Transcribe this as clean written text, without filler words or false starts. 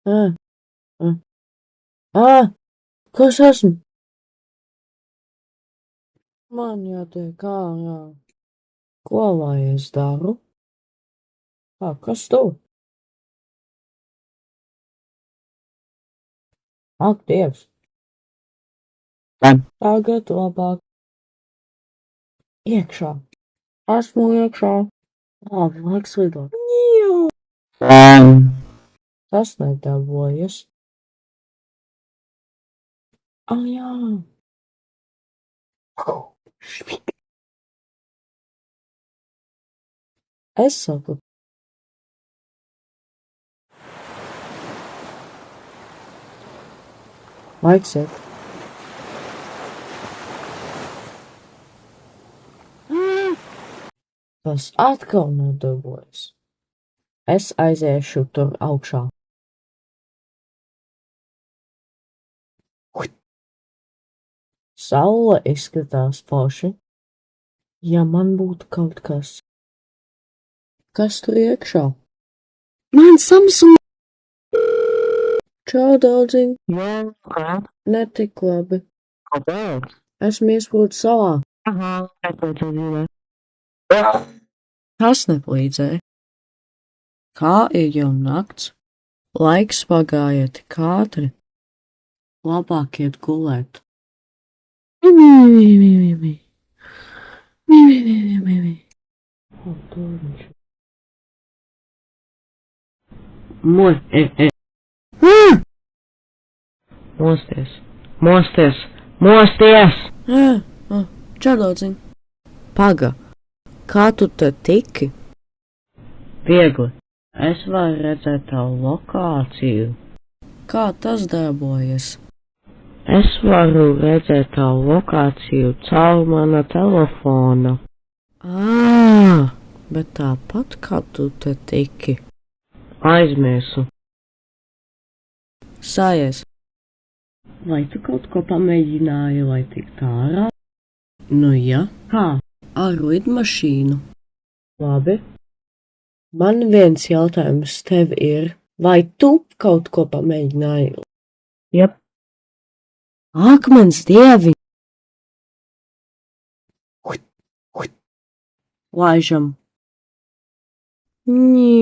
Ā, ā, ā, kas esmu? Man jātiek ārā. Ko lai es daru? Kas tu? Ak, Dievs! Tagad labāk. Iekšā. Esmu iekšā. Labi, laiks lidot. Tas nedarbojas. Jā. Es saku. Laiks iet. Tas atkal nedarbojas. Es aiziešu tur augšā. Saule izskatās forši. Ja man būtu kaut kas. Kas tur iekšā? Man Samsung! Čau, daudziņ! Jā, Netik labi. kāpēc? Esmu iesprūdis salā. Kāpēc tu dzīvo? Tas nepalīdzēja. Kā ir jau nakts? Laiks pagāja tik ātri. Labāk iet gulēt. Mosties! Mosties! Mosties! Čardaudziņ. Paga, kā tu te tiki? Viegli. Es varu redzēt tavu lokāciju. Kā tas darbojas? Es varu redzēt tavu lokāciju caur mana telefona. Bet tāpat kā tu te tiki. Aizmirsu. Sājies. Vai tu kaut ko pamēģināji, lai tiktu ārā? Nu ja, Kā? ar lidmašīnu. Labi. Man viens jautājums tev ir, vai tu kaut ko pamēģināji? Jep. Ak, mans dievi! Laižam. Nē.